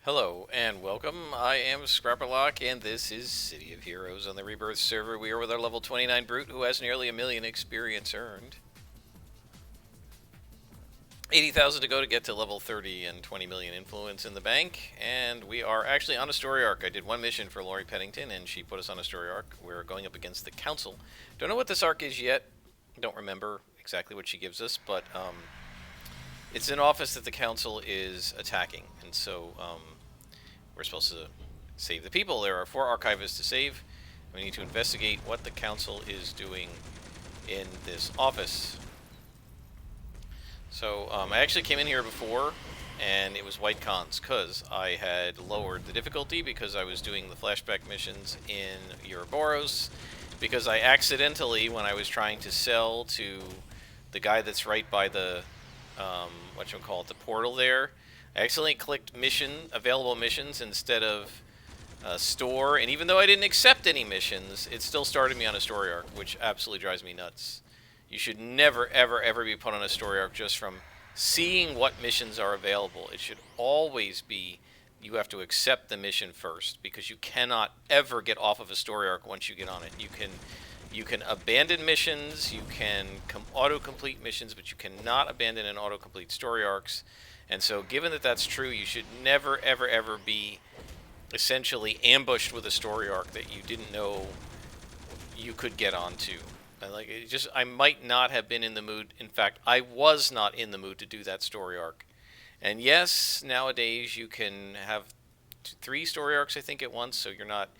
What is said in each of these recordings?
Hello and welcome. I am Scrapperlock, and this is City of Heroes on the Rebirth server. We are with our level 29 Brute, who has nearly a million experience earned. 80,000 to go to get to level 30 and 20 million influence in the bank. And we are actually on a story arc. I did one mission for Laurie Pennington, and she put us on a story arc. We're going up against the Council. Don't know what this arc is yet. Don't remember exactly what she gives us, but it's an office that the Council is attacking. And so we're supposed to save the people. There are 4 archivists to save. We need to investigate what the council is doing in this office. So I actually came in here before, and it was white cons, because I had lowered the difficulty because I was doing the flashback missions in Ouroboros, because I accidentally, when I was trying to sell to the guy that's right by the, the portal there, I accidentally clicked available missions instead of store, and even though I didn't accept any missions, it still started me on a story arc, which absolutely drives me nuts. You should never, ever, ever be put on a story arc just from seeing what missions are available. It should always be you have to accept the mission first, because you cannot ever get off of a story arc once you get on it. You can abandon missions, you can auto-complete missions, but you cannot abandon and auto-complete story arcs. And so, given that that's true, you should never, ever, ever be essentially ambushed with a story arc that you didn't know you could get onto. And I might not have been in the mood. In fact, I was not in the mood to do that story arc. And yes, nowadays you can have 3 story arcs, I think, at once, so you're not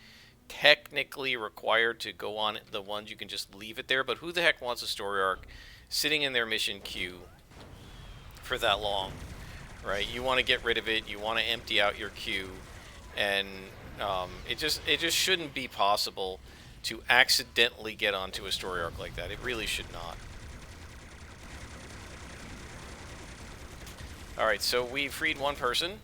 technically required to go on the ones. You can just leave it there. But who the heck wants a story arc sitting in their mission queue for that long? Right, you want to get rid of it. You want to empty out your queue, and it just shouldn't be possible to accidentally get onto a story arc like that. It really should not. All right, so we freed one person,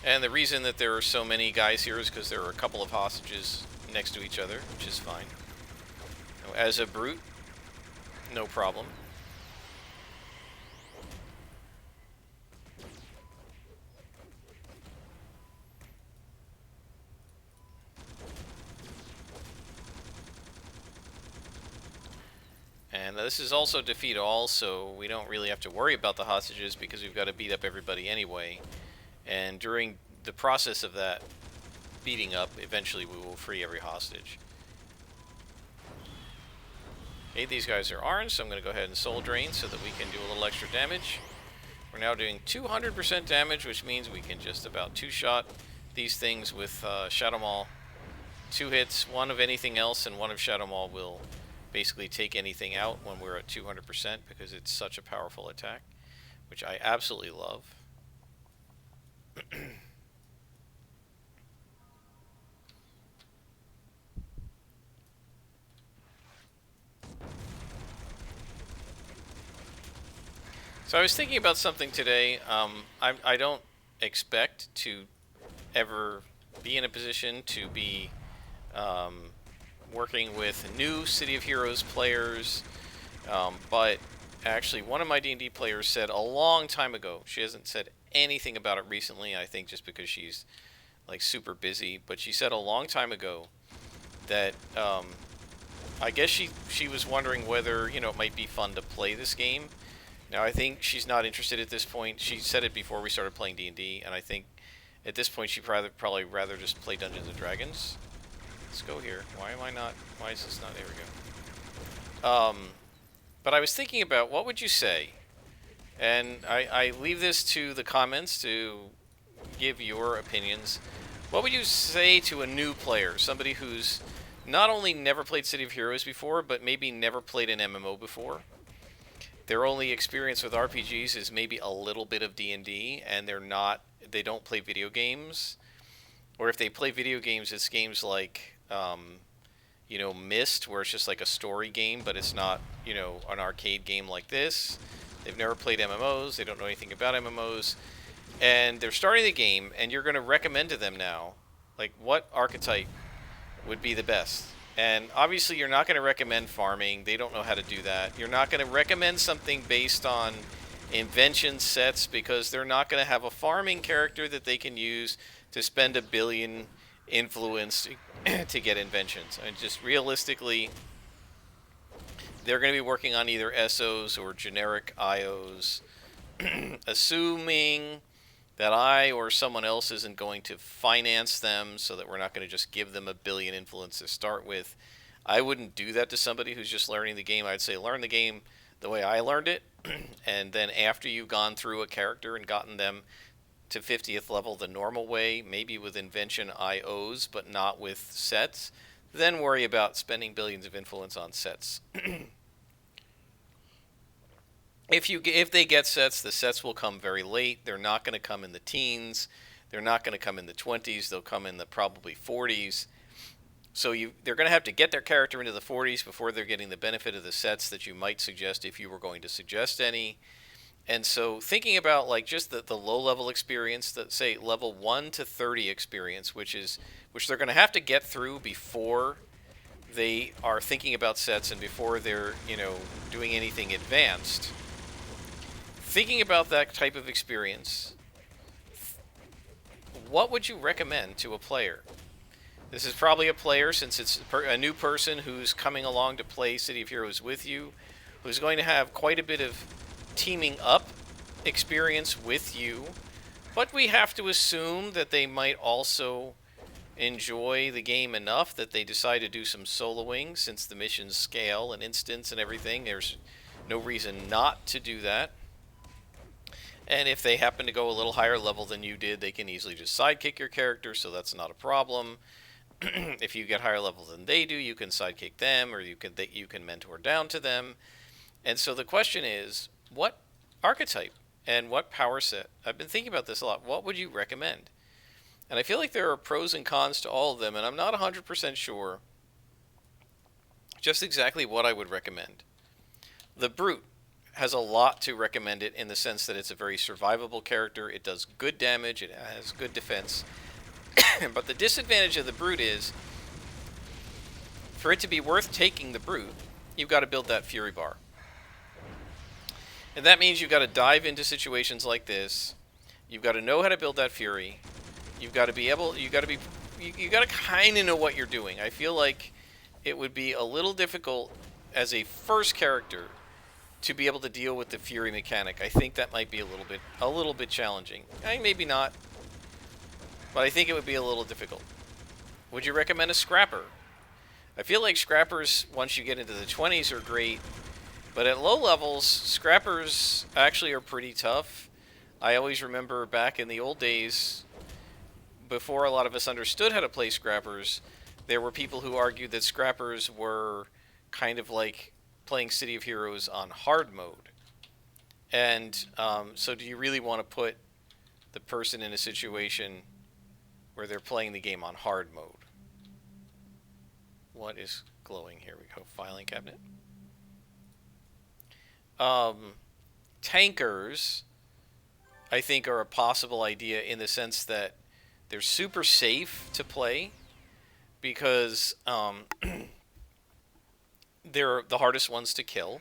and the reason that there are so many guys here is because there are a couple of hostages next to each other, which is fine. As a brute, no problem. And this is also defeat all, so we don't really have to worry about the hostages because we've got to beat up everybody anyway. And during the process of that beating up, eventually we will free every hostage. Okay, these guys are orange, so I'm going to go ahead and soul drain so that we can do a little extra damage. We're now doing 200% damage, which means we can just about two-shot these things with Shadow Maul. 2 hits, 1 of anything else, and 1 of Shadow Maul will basically take anything out when we're at 200% because it's such a powerful attack, which I absolutely love. So I was thinking about something today. I don't expect to ever be in a position to be working with new City of Heroes players, but actually one of my D&D players said a long time ago, she hasn't said anything about it recently, I think just because she's like super busy, but she said a long time ago that I guess she was wondering whether, it might be fun to play this game. Now I think she's not interested at this point. She said it before we started playing D&D, and I think at this point she'd probably rather just play Dungeons and Dragons. Let's go here. Why am I not? Why is this not? There we go. But I was thinking about what would you say, and I leave this to the comments to give your opinions. What would you say to a new player, somebody who's not only never played City of Heroes before, but maybe never played an MMO before? Their only experience with RPGs is maybe a little bit of D&D, and they don't play video games. Or if they play video games, it's games like, Myst, where it's just like a story game, but it's not, an arcade game like this. They've never played MMOs, they don't know anything about MMOs, and they're starting the game, and you're going to recommend to them now, like, what archetype would be the best. And obviously you're not going to recommend farming. They don't know how to do that. You're not going to recommend something based on invention sets because they're not going to have a farming character that they can use to spend a billion influence to get inventions. And just realistically, they're going to be working on either SOs or generic IOs, assuming that I or someone else isn't going to finance them so that we're not going to just give them a billion influence to start with. I wouldn't do that to somebody who's just learning the game. I'd say learn the game the way I learned it, and then after you've gone through a character and gotten them to 50th level the normal way, maybe with invention IOs but not with sets, then worry about spending billions of influence on sets. If they get sets, the sets will come very late. They're not going to come in the teens. They're not going to come in the 20s. They'll come in the probably 40s. So they're going to have to get their character into the 40s before they're getting the benefit of the sets that you might suggest if you were going to suggest any. And so thinking about like just the low level experience, that say level 1 to 30 experience, which they're going to have to get through before they are thinking about sets and before they're, doing anything advanced. Thinking about that type of experience, what would you recommend to a player? This is probably a player, since it's a new person who's coming along to play City of Heroes with you, who's going to have quite a bit of teaming up experience with you, but we have to assume that they might also enjoy the game enough that they decide to do some soloing, since the missions scale and instance and everything. There's no reason not to do that. And if they happen to go a little higher level than you did, they can easily just sidekick your character, so that's not a problem. If you get higher level than they do, you can sidekick them, or you can mentor down to them. And so the question is, what archetype and what power set? I've been thinking about this a lot. What would you recommend? And I feel like there are pros and cons to all of them, and I'm not 100% sure just exactly what I would recommend. The Brute has a lot to recommend it in the sense that it's a very survivable character. It does good damage. It has good defense. But the disadvantage of the Brute is, for it to be worth taking the Brute, you've got to build that Fury bar. And that means you've got to dive into situations like this. You've got to know how to build that Fury. You've got to be able, you got to kind of know what you're doing. I feel like it would be a little difficult as a first character to be able to deal with the Fury mechanic. I think that might be a little bit challenging. Maybe not, but I think it would be a little difficult. Would you recommend a Scrapper? I feel like Scrappers, once you get into the 20s, are great, but at low levels, Scrappers actually are pretty tough. I always remember back in the old days, before a lot of us understood how to play Scrappers, there were people who argued that Scrappers were kind of like playing City of Heroes on hard mode. And so do you really want to put the person in a situation where they're playing the game on hard mode? What is glowing? Here we go. Filing cabinet. Tankers, I think, are a possible idea in the sense that they're super safe to play because they're the hardest ones to kill.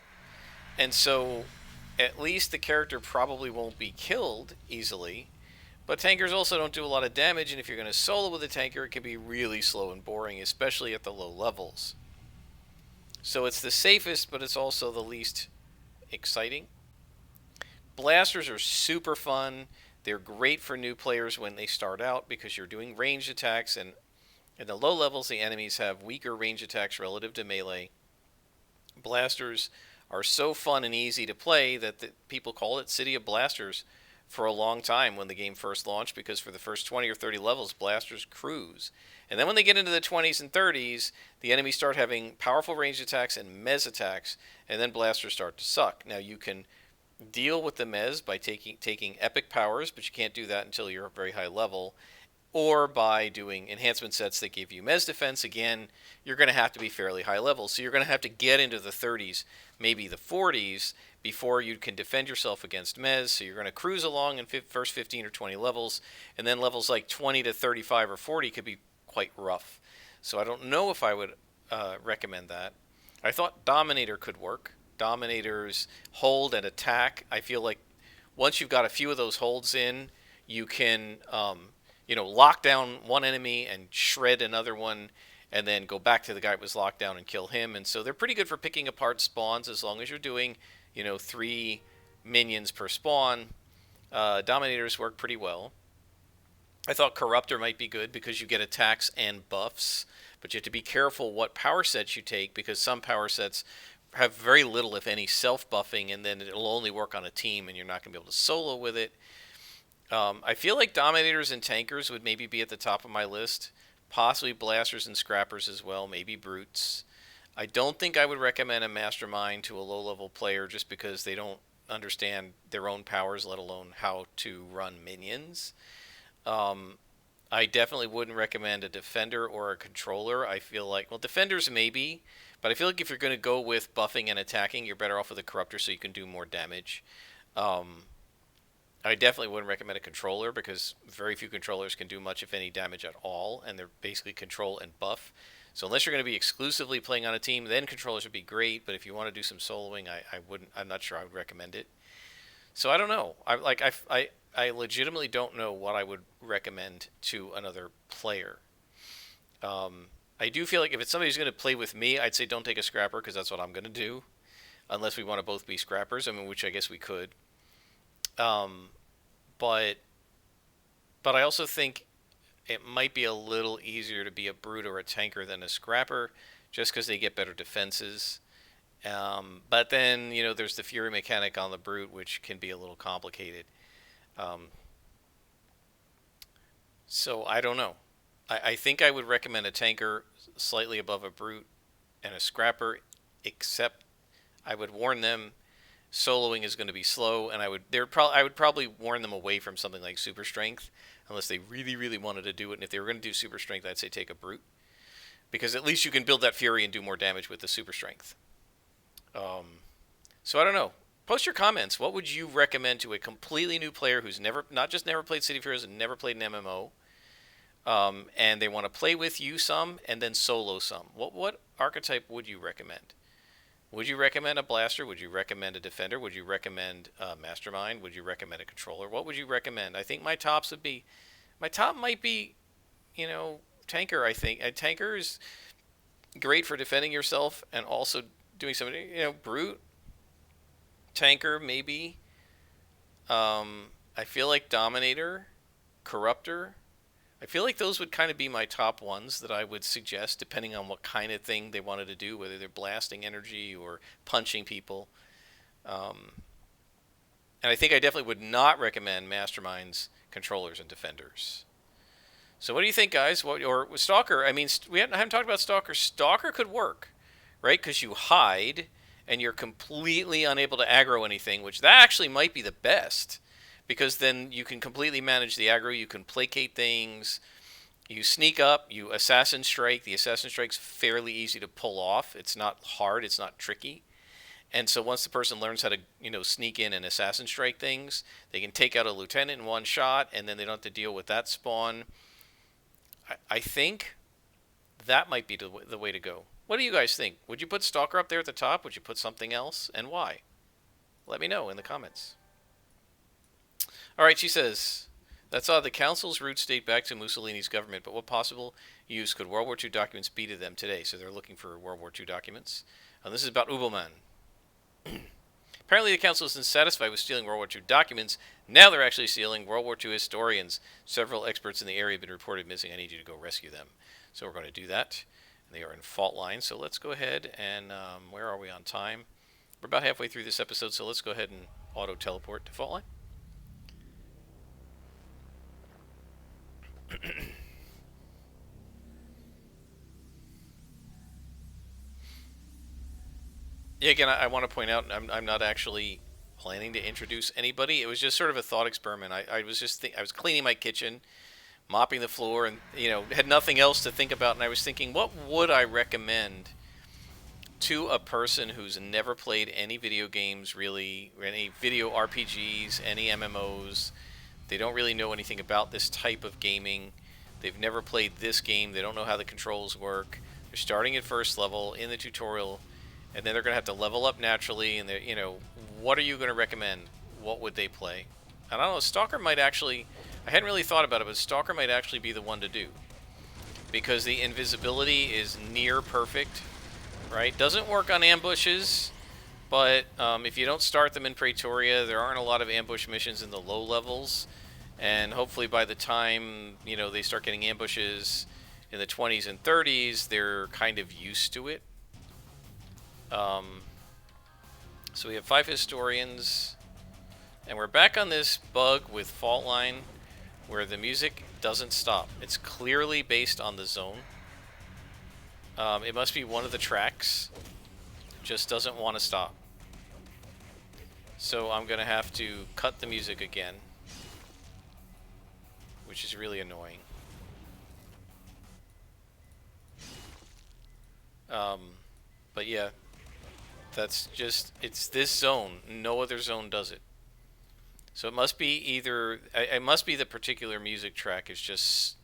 And so at least the character probably won't be killed easily. But tankers also don't do a lot of damage, and if you're going to solo with a tanker, it can be really slow and boring, especially at the low levels. So it's the safest, but it's also the least exciting. Blasters are super fun. They're great for new players when they start out because you're doing ranged attacks, and in the low levels, the enemies have weaker range attacks relative to melee. Blasters are so fun and easy to play that people call it City of Blasters for a long time when the game first launched, because for the first 20 or 30 levels, Blasters cruise. And then when they get into the 20s and 30s, the enemies start having powerful ranged attacks and mez attacks, and then Blasters start to suck. Now you can deal with the mez by taking epic powers, but you can't do that until you're a very high level, or by doing enhancement sets that give you mez defense. Again, you're going to have to be fairly high level, so you're going to have to get into the 30s, maybe the 40s, before you can defend yourself against mez. So you're going to cruise along in first 15 or 20 levels, and then levels like 20 to 35 or 40 could be quite rough. So I don't know if I would recommend that. I thought Dominator could work. Dominator's hold and attack, I feel like once you've got a few of those holds in, you can, lock down one enemy and shred another one, and then go back to the guy that was locked down and kill him. And so they're pretty good for picking apart spawns as long as you're doing, 3 minions per spawn. Dominators work pretty well. I thought Corruptor might be good because you get attacks and buffs, but you have to be careful what power sets you take, because some power sets have very little, if any, self-buffing, and then it'll only work on a team, and you're not going to be able to solo with it. I feel like Dominators and Tankers would maybe be at the top of my list, possibly Blasters and Scrappers as well, maybe Brutes. I don't think I would recommend a Mastermind to a low-level player just because they don't understand their own powers, let alone how to run minions. I definitely wouldn't recommend a Defender or a Controller. I feel like, well, Defenders maybe, but I feel like if you're going to go with buffing and attacking, you're better off with a Corruptor so you can do more damage. I definitely wouldn't recommend a Controller because very few controllers can do much, if any, damage at all, and they're basically control and buff. So unless you're going to be exclusively playing on a team, then controllers would be great, but if you want to do some soloing, I wouldn't. I'm not sure I would recommend it. So I don't know. I legitimately don't know what I would recommend to another player. I do feel like if it's somebody who's going to play with me, I'd say don't take a Scrapper because that's what I'm going to do, unless we want to both be Scrappers. I mean, which I guess we could. But I also think it might be a little easier to be a Brute or a Tanker than a Scrapper, just because they get better defenses. But then, there's the Fury mechanic on the Brute, which can be a little complicated. So I don't know. I think I would recommend a Tanker slightly above a Brute and a Scrapper, except I would warn them soloing is going to be slow, and I would probably warn them away from something like Super Strength, unless they really, really wanted to do it. And if they were going to do Super Strength, I'd say take a Brute, because at least you can build that Fury and do more damage with the Super Strength. So I don't know. Post your comments. What would you recommend to a completely new player who's not just never played City of Heroes and never played an MMO, and they want to play with you some and then solo some? What archetype would you recommend? Would you recommend a Blaster? Would you recommend a Defender? Would you recommend a Mastermind? Would you recommend a Controller? What would you recommend? I think my top might be, Tanker. I think a Tanker is great for defending yourself and also doing something. Brute, Tanker maybe. I feel like Dominator, Corruptor. I feel like those would kind of be my top ones that I would suggest, depending on what kind of thing they wanted to do, whether they're blasting energy or punching people. And I think I definitely would not recommend Masterminds, Controllers, and Defenders. So what do you think, guys? Or Stalker? I mean, I haven't talked about Stalker. Stalker could work, right? Because you hide, and you're completely unable to aggro anything, which that actually might be the best. Because then you can completely manage the aggro, you can placate things, you sneak up, you Assassin Strike. The Assassin Strike's fairly easy to pull off. It's not hard, it's not tricky. And so once the person learns how to, sneak in and Assassin Strike things, they can take out a Lieutenant in one shot, and then they don't have to deal with that spawn. I think that might be the way to go. What do you guys think? Would you put Stalker up there at the top? Would you put something else? And why? Let me know in the comments. Alright, she says, that's odd. The council's roots date back to Mussolini's government, but what possible use could World War II documents be to them today? So they're looking for World War II documents. This is about Ubelman. Apparently the council isn't satisfied with stealing World War II documents. Now they're actually stealing World War II historians. Several experts in the area have been reported missing. I need you to go rescue them. So we're going to do that. They are in fault line. So let's go ahead and, where are we on time? We're about halfway through this episode, so let's go ahead and auto-teleport to fault line. Yeah, again, I want to point out I'm not actually planning to introduce anybody. It was just sort of a thought experiment. I was cleaning my kitchen, mopping the floor, and had nothing else to think about. And I was thinking, what would I recommend to a person who's never played any video games, really, any video RPGs, any MMOs? They don't really know anything about this type of gaming. They've never played this game. They don't know how the controls work. They're starting at first level in the tutorial, and then they're going to have to level up naturally. And what are you going to recommend? what would they play? I don't know. Stalker might actually. I hadn't really thought about it, but Stalker might actually be the one to do because the invisibility is near perfect. Right? Doesn't work on ambushes, but if you don't start them in Praetoria, there aren't a lot of ambush missions in the low levels, and hopefully by the time they start getting ambushes in the 20s and 30s, they're kind of used to it. So we have 5 historians, and we're back on this bug with Faultline where the music doesn't stop. It's clearly based on the zone. It must be one of the tracks. Just doesn't want to stop. So I'm going to have to cut the music again, which is really annoying. But yeah, that's just, it's this zone. No other zone does it. So it must be either, it must be the particular music track is just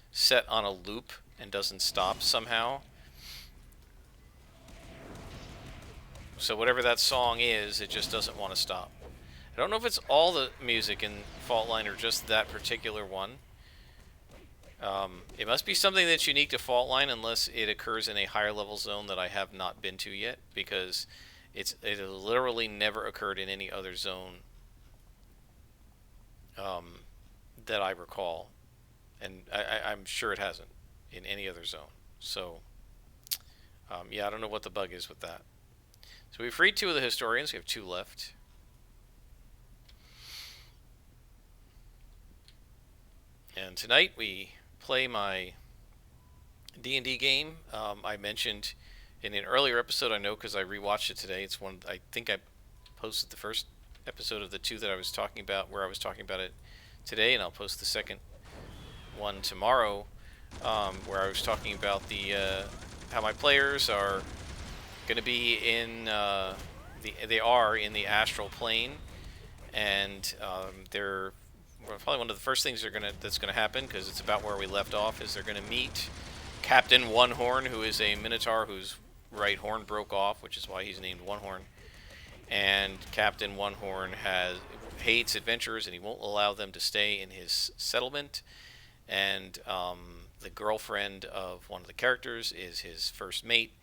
set on a loop and doesn't stop somehow. So whatever that song is, it just doesn't want to stop. I don't know if it's all the music in Faultline or just that particular one. It must be something that's unique to Faultline unless it occurs in a higher level zone that I have not been to yet, because it literally never occurred in any other zone that I recall. And I'm sure it hasn't in any other zone. So, yeah, I don't know what the bug is with that. So we've freed 2 of the historians. We have 2 left. And tonight we play my D&D game. I mentioned in an earlier episode, I know because I rewatched it today. It's one, I think I posted the first episode of the 2 that I was talking about, where I was talking about it today, and I'll post the second one tomorrow, where I was talking about the how my players are going to be in they are in the astral plane, and they're probably one of the first things that's gonna happen, because it's about where we left off, is they're gonna meet Captain One Horn, who is a Minotaur whose right horn broke off, which is why he's named One Horn. And Captain One Horn hates adventurers, and he won't allow them to stay in his settlement. And the girlfriend of one of the characters is his first mate,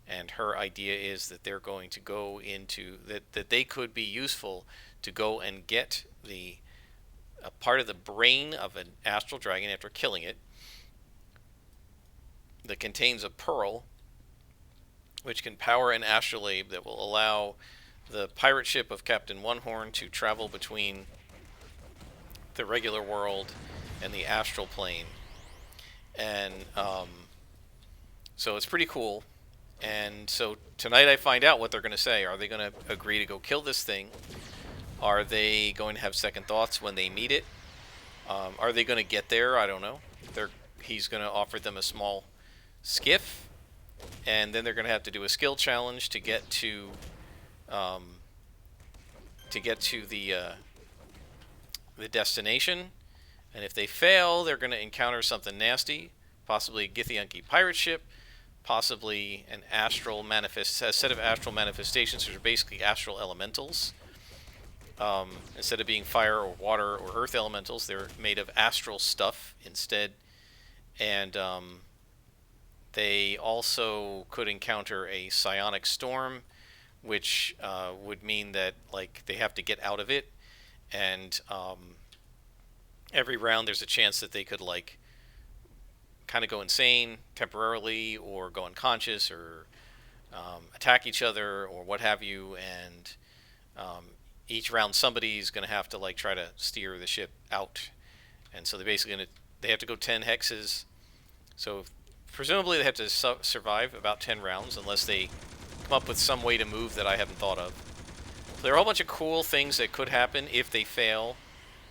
and her idea is that they're going to go into that they could be useful to go and get a part of the brain of an astral dragon after killing it that contains a pearl which can power an astrolabe that will allow the pirate ship of Captain One Horn to travel between the regular world and the astral plane. And so it's pretty cool. And so tonight I find out what they're going to say. Are they going to agree to go kill this thing? Are they going to have second thoughts when they meet it? Are they going to get there? I don't know. He's going to offer them a small skiff, and then they're going to have to do a skill challenge to get to the destination. And if they fail, they're going to encounter something nasty, possibly a Githyanki pirate ship, possibly a set of astral manifestations, which are basically astral elementals. Instead of being fire or water or earth elementals, they're made of astral stuff instead. And they also could encounter a psionic storm, which would mean that they have to get out of it. And every round there's a chance that they could kind of go insane temporarily, or go unconscious, or attack each other, or what have you. And each round somebody's going to have to try to steer the ship out. And so they have to go 10 hexes. So presumably they have to survive about 10 rounds, unless they come up with some way to move that I haven't thought of. So there are a whole bunch of cool things that could happen if they fail.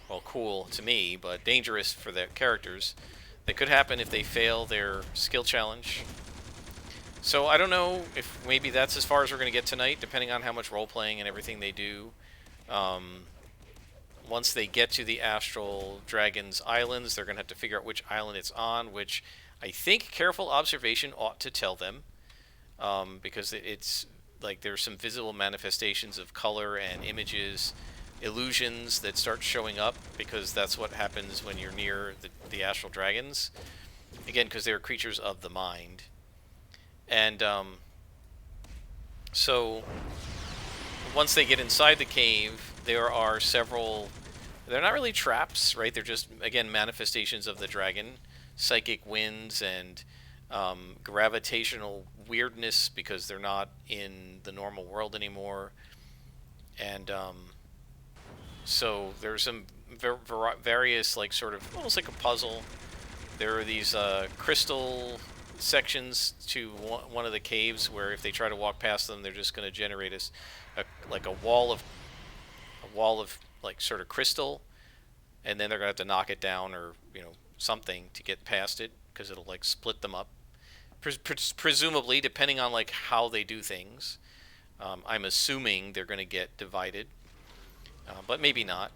Well, cool to me, but dangerous for their characters. That could happen if they fail their skill challenge. So I don't know if maybe that's as far as we're going to get tonight, depending on how much role-playing and everything they do. Once they get to the Astral Dragon's Islands, they're going to have to figure out which island it's on, which I think careful observation ought to tell them, because it's there's some visible manifestations of color and images illusions that start showing up, because that's what happens when you're near the astral dragons. Again, because they're creatures of the mind. And so once they get inside the cave, there are several... They're not really traps, right? They're just, again, manifestations of the dragon. Psychic winds and gravitational weirdness, because they're not in the normal world anymore. And so there's some various, like, sort of almost like a puzzle. There are these crystal sections to one of the caves where if they try to walk past them, they're just going to generate a wall of like sort of crystal, and then they're going to have to knock it down, or something to get past it, because it'll like split them up. Presumably, depending on like how they do things. I'm assuming they're going to get divided, but maybe not.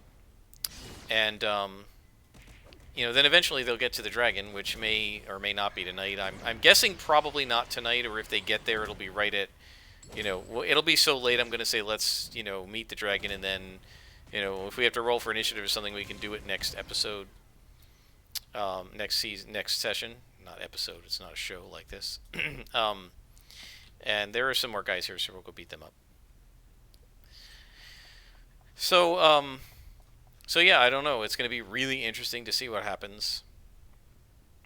And then eventually they'll get to the dragon, which may or may not be tonight. I'm guessing probably not tonight, or if they get there, it'll be right at, it'll be so late. I'm going to say let's meet the dragon, and then if we have to roll for initiative or something, we can do it next episode, next season, next session. Not episode. It's not a show like this. And there are some more guys here, so we'll go beat them up. So yeah, I don't know. It's going to be really interesting to see what happens.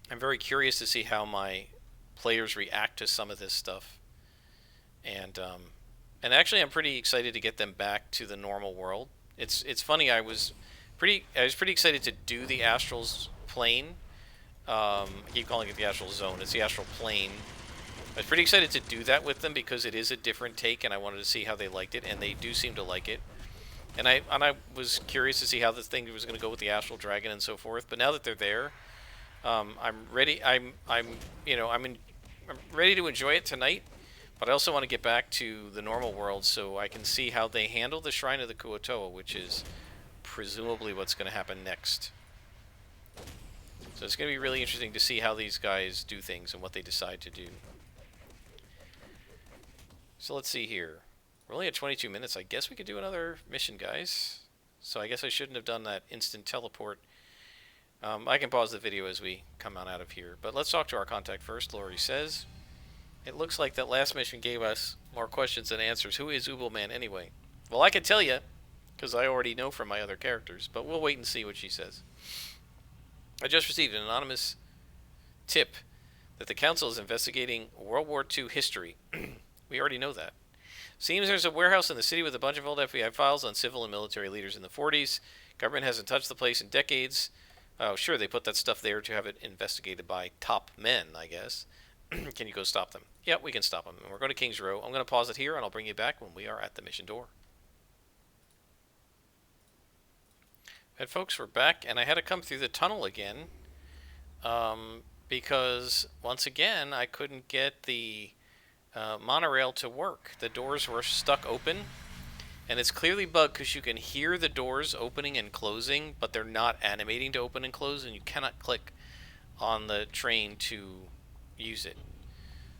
I'm very curious to see how my players react to some of this stuff. And actually, I'm pretty excited to get them back to the normal world. It's funny. I was pretty excited to do the Astral's plane. I keep calling it the Astral Zone. It's the Astral Plane. I was pretty excited to do that with them because it is a different take, and I wanted to see how they liked it, and they do seem to like it. And I was curious to see how this thing was going to go with the Astral Dragon and so forth. But now that they're there, I'm ready. I'm ready to enjoy it tonight. But I also want to get back to the normal world so I can see how they handle the Shrine of the Kuo-toa, which is presumably what's going to happen next. So it's going to be really interesting to see how these guys do things and what they decide to do. So let's see here. We're only at 22 minutes. I guess we could do another mission, guys. So I guess I shouldn't have done that instant teleport. I can pause the video as we come on out of here. But let's talk to our contact first. Lori says, it looks like that last mission gave us more questions than answers. Who is Oobleman anyway? Well, I can tell you, because I already know from my other characters. But we'll wait and see what she says. I just received an anonymous tip that the Council is investigating World War II history. We already know that. Seems there's a warehouse in the city with a bunch of old FBI files on civil and military leaders in the 40s. Government hasn't touched the place in decades. Oh, sure, they put that stuff there to have it investigated by top men, I guess. Can you go stop them? Yeah, we can stop them. And we're going to King's Row. I'm going to pause it here, and I'll bring you back when we are at the mission door. And folks, we're back, and I had to come through the tunnel again. Because, once again, I couldn't get the monorail to work. The doors were stuck open, and it's clearly bugged because you can hear the doors opening and closing, but they're not animating to open and close, and you cannot click on the train to use it.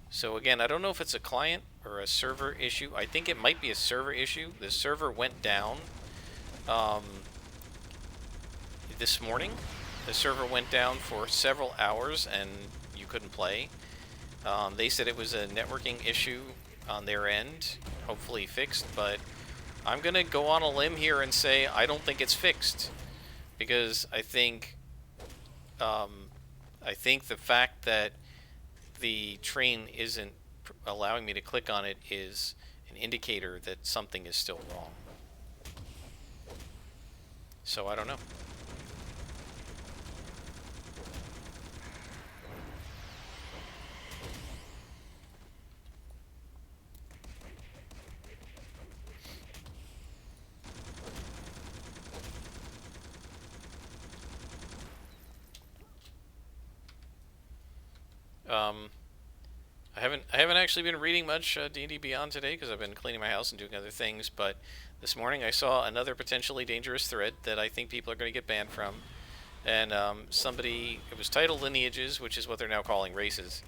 So again, I don't know if it's a client or a server issue. I think it might be a server issue. The server went down this morning. The server went down for several hours, and you couldn't play. They said it was a networking issue on their end, hopefully fixed, but I'm going to go on a limb here and say I don't think it's fixed, because I think the fact that the train isn't allowing me to click on it is an indicator that something is still wrong. So I don't know. I haven't actually been reading much D&D Beyond today because I've been cleaning my house and doing other things, but this morning I saw another potentially dangerous thread that I think people are going to get banned from. And it was titled Lineages, which is what they're now calling races.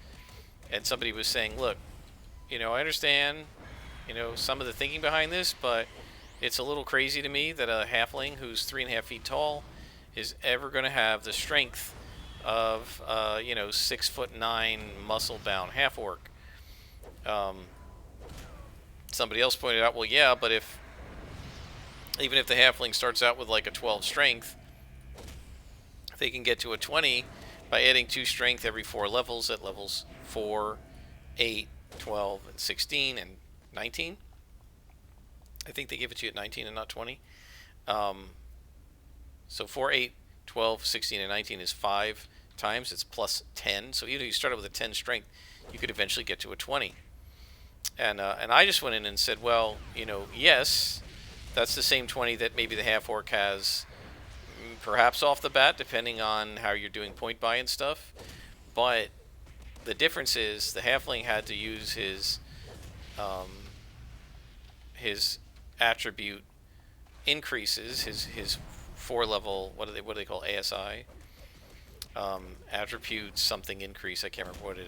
And somebody was saying, look, I understand, some of the thinking behind this, but It's a little crazy to me that a halfling who's 3.5 feet tall is ever going to have the strength of 6'9" muscle bound half orc. Um, Somebody else pointed out, well, yeah, but if even if the halfling starts out with like a 12 strength, they can get to a 20 by adding 2 strength every 4 levels at levels 4, 8, 12, and 16, and 19. I think they give it to you at 19 and not 20. So 4, 8, 12, 16, and 19 is 5 times. It's plus 10. So even if you started with a 10 strength, you could eventually get to a 20. And I just went in and said, well, yes, that's the same 20 that maybe the half orc has, perhaps off the bat, depending on how you're doing point buy and stuff. But the difference is the halfling had to use his attribute increases, his 4 level, what do they call, ASI, attribute something increase. I can't remember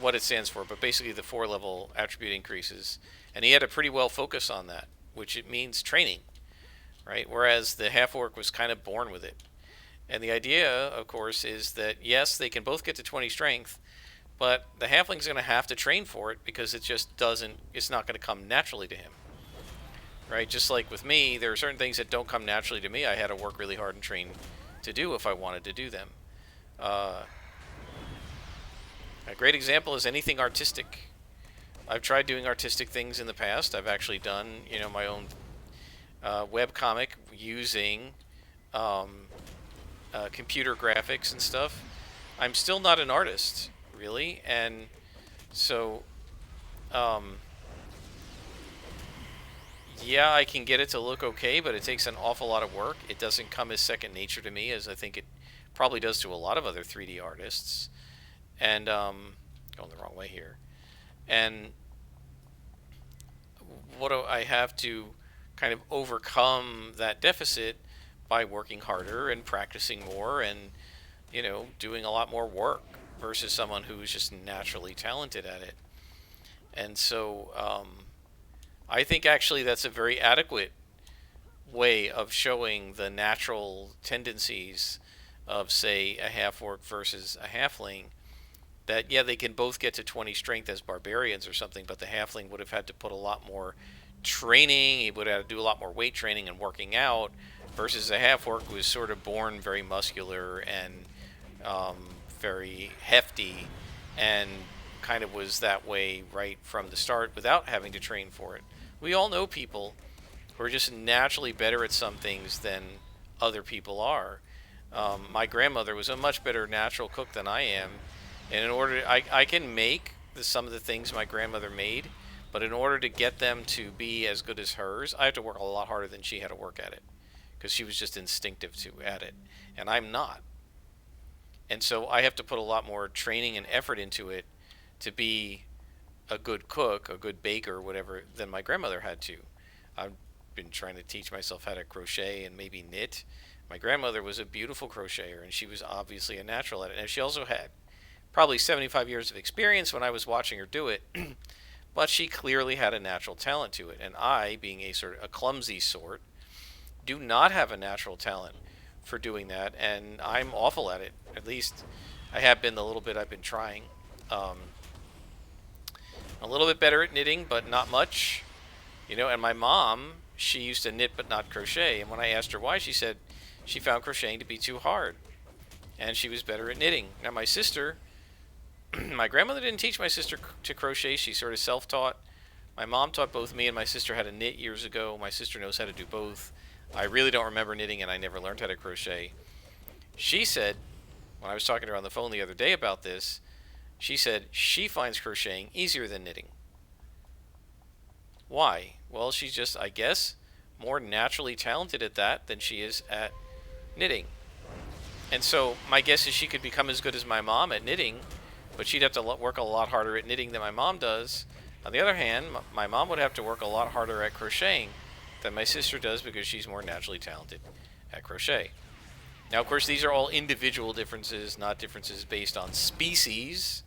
what it stands for, but basically the 4 level attribute increases, and he had to pretty well focus on that, which it means training, right? Whereas the half orc was kind of born with it. And the idea, of course, is that yes, they can both get to 20 strength, but the halfling's going to have to train for it because it's not going to come naturally to him. Right? Just like with me, there are certain things that don't come naturally to me. I had to work really hard and train to do if I wanted to do them. A great example is anything artistic. I've tried doing artistic things in the past. I've actually done, my own web comic using computer graphics and stuff. I'm still not an artist, really, and so yeah, I can get it to look okay, but it takes an awful lot of work. It doesn't come as second nature to me as I think it probably does to a lot of other 3D artists. And going the wrong way here. And what do I have to kind of overcome that deficit by working harder and practicing more and doing a lot more work versus someone who's just naturally talented at it. And so I think actually that's a very adequate way of showing the natural tendencies of, say, a half orc versus a halfling. That, yeah, they can both get to 20 strength as barbarians or something, but the halfling would have had to put a lot more training. He would have had to do a lot more weight training and working out, versus a half orc who was sort of born very muscular and very hefty, and kind of was that way right from the start without having to train for it. We all know people who are just naturally better at some things than other people are. My grandmother was a much better natural cook than I am. And in order, I can make some of the things my grandmother made, but in order to get them to be as good as hers, I have to work a lot harder than she had to work at it, because she was just instinctive at it, and I'm not. And so I have to put a lot more training and effort into it to be a good cook, a good baker, whatever, than my grandmother had to. I've been trying to teach myself how to crochet and maybe knit. My grandmother was a beautiful crocheter, and she was obviously a natural at it, and she also had probably 75 years of experience when I was watching her do it, but she clearly had a natural talent to it. And I, being a sort of a clumsy sort, do not have a natural talent for doing that, and I'm awful at it. At least I have been the little bit I've been trying. A little bit better at knitting, but not much. And my mom, she used to knit but not crochet, and when I asked her why, she said she found crocheting to be too hard, and she was better at knitting. Now my sister, my grandmother didn't teach my sister to crochet. She sort of self-taught. My mom taught both me and my sister how to knit years ago. My sister knows how to do both. I really don't remember knitting, and I never learned how to crochet. She said, when I was talking to her on the phone the other day about this, she said she finds crocheting easier than knitting. Why? Well, she's just, I guess, more naturally talented at that than she is at knitting. And so my guess is she could become as good as my mom at knitting, but she'd have to work a lot harder at knitting than my mom does. On the other hand, my mom would have to work a lot harder at crocheting than my sister does, because she's more naturally talented at crochet. Now, of course, these are all individual differences, not differences based on species.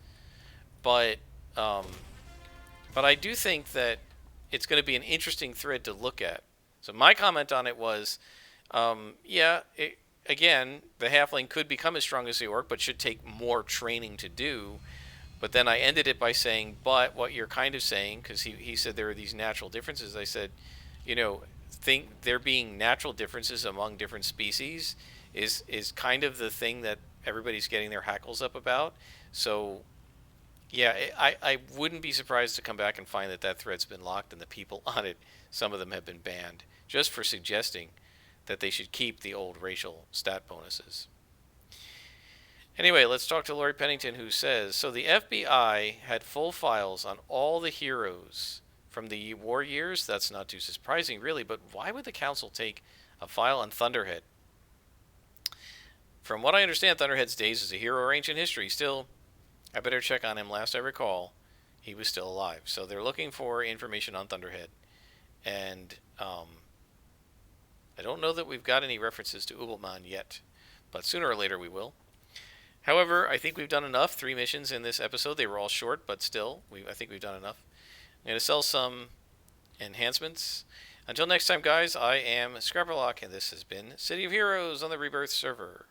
But I do think that it's going to be an interesting thread to look at. So my comment on it was, yeah, again, the halfling could become as strong as the orc, but should take more training to do. But then I ended it by saying, but what you're kind of saying, because he said there are these natural differences. I said, you know, think there being natural differences among different species is kind of the thing that everybody's getting their hackles up about. So yeah, I wouldn't be surprised to come back and find that that thread's been locked and the people on it, some of them have been banned just for suggesting that they should keep the old racial stat bonuses. Anyway, let's talk to Lori Pennington, who says, so the FBI had full files on all the heroes from the war years. That's not too surprising, really, but why would the council take a file on Thunderhead? From what I understand, Thunderhead's days as a hero are ancient history. Still, I better check on him. Last I recall, he was still alive. So they're looking for information on Thunderhead. And I don't know that we've got any references to Ubelman yet, but sooner or later we will. However, I think we've done enough. 3 missions in this episode. They were all short, but still, I think we've done enough. I'm going to sell some enhancements. Until next time, guys, I am Scrapperlock, and this has been City of Heroes on the Rebirth server.